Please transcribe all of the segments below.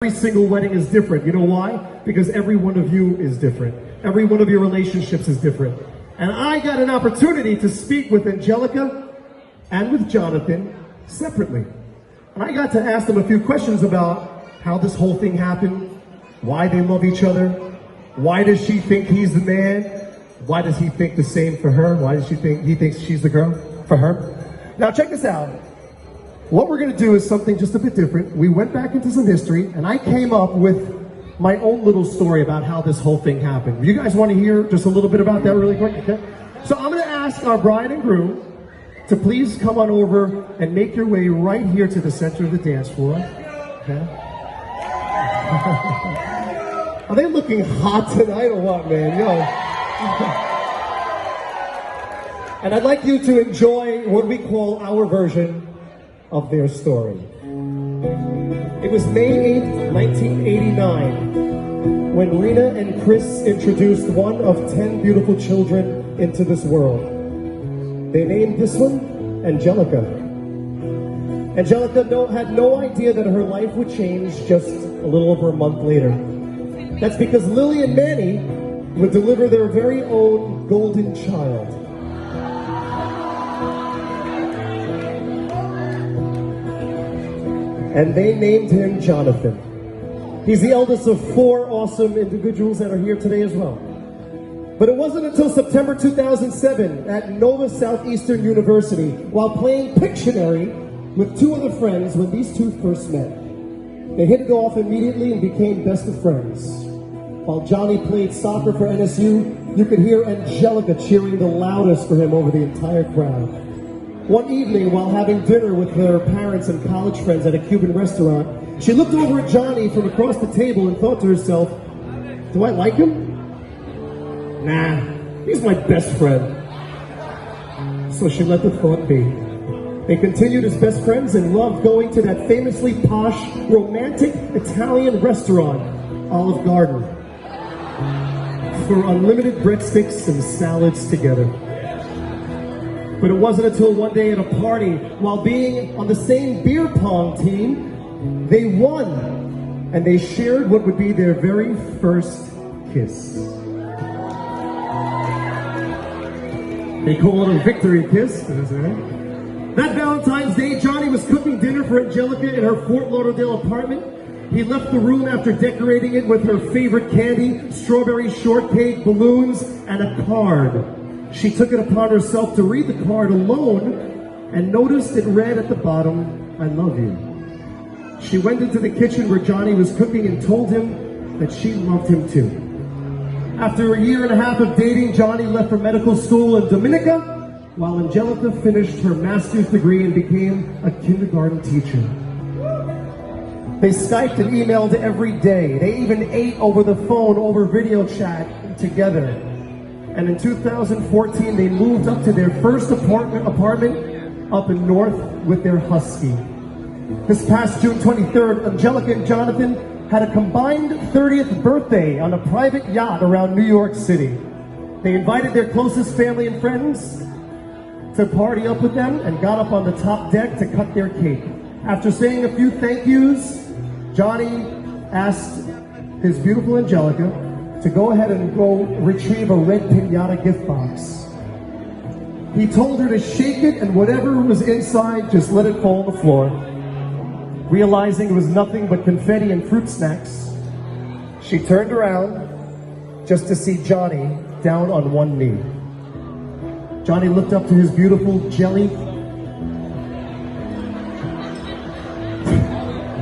every single wedding is different. You know why? Because every one of you is different. Every one of your relationships is different. And I got an opportunity to speak with Angelica and with Jonathan separately. And I got to ask them a few questions about how this whole thing happened, why they love each other, why does she think he's the man, why does he think the same for her, why does he thinks she's the girl for her. Now check this out. What we're gonna do is something just a bit different. We went back into some history and I came up with my own little story about how this whole thing happened. You guys wanna hear just a little bit about that really quick? Okay? So I'm gonna ask our bride and groom to please come on over and make your way right here to the center of the dance floor. Okay? Are they looking hot tonight or what, man? Yo. And I'd like you to enjoy what we call our version of their story. It was May 8th, 1989, when Rena and Chris introduced one of 10 beautiful children into this world. They named this one Angelica. Angelica had no idea that her life would change just a little over a month later. That's because Lily and Manny would deliver their very own golden child. And they named him Jonathan. He's the eldest of 4 awesome individuals that are here today as well. But it wasn't until September 2007 at Nova Southeastern University, while playing Pictionary with 2 other friends, when these 2 first met. They hit it off immediately and became best of friends. While Johnny played soccer for NSU, you could hear Angelica cheering the loudest for him over the entire crowd. One evening, while having dinner with her parents and college friends at a Cuban restaurant, she looked over at Johnny from across the table and thought to herself, do I like him? Nah, he's my best friend. So she let the thought be. They continued as best friends and loved going to that famously posh, romantic Italian restaurant, Olive Garden, for unlimited breadsticks and salads together. But it wasn't until one day at a party, while being on the same beer pong team, they won, and they shared what would be their very first kiss. They call it a victory kiss. That Valentine's Day, Johnny was cooking dinner for Angelica in her Fort Lauderdale apartment. He left the room after decorating it with her favorite candy, strawberry shortcake, balloons, and a card. She took it upon herself to read the card alone and noticed it read at the bottom, I love you. She went into the kitchen where Johnny was cooking and told him that she loved him too. After a year and a half of dating, Johnny left for medical school in Dominica, while Angelica finished her master's degree and became a kindergarten teacher. They Skyped and emailed every day. They even ate over the phone, over video chat together. And in 2014, they moved up to their first apartment up in North with their husky. This past June 23rd, Angelica and Jonathan had a combined 30th birthday on a private yacht around New York City. They invited their closest family and friends to party up with them and got up on the top deck to cut their cake. After saying a few thank yous, Johnny asked his beautiful Angelica to go ahead and go retrieve a red piñata gift box. He told her to shake it, and whatever was inside, just let it fall on the floor. Realizing it was nothing but confetti and fruit snacks, she turned around just to see Johnny down on one knee. Johnny looked up to his beautiful jelly.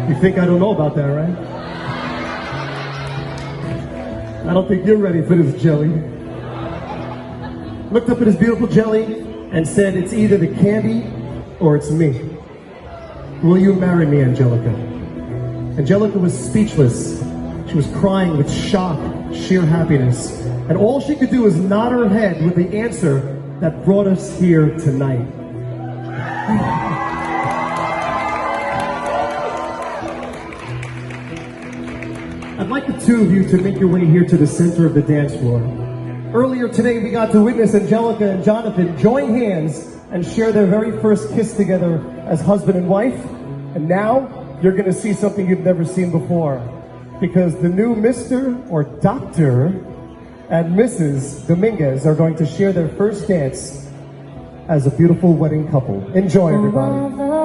You think I don't know about that, right? I don't think you're ready for this jelly. Looked up at his beautiful jelly and said, it's either the candy or it's me. Will you marry me, Angelica? Angelica was speechless. She was crying with shock, sheer happiness. And all she could do was nod her head with the answer that brought us here tonight. I'd like the 2 of you to make your way here to the center of the dance floor. Earlier today, we got to witness Angelica and Jonathan join hands and share their very first kiss together as husband and wife. And now, you're going to see something you've never seen before. Because the new Mr. or Dr. and Mrs. Dominguez are going to share their first dance as a beautiful wedding couple. Enjoy, everybody.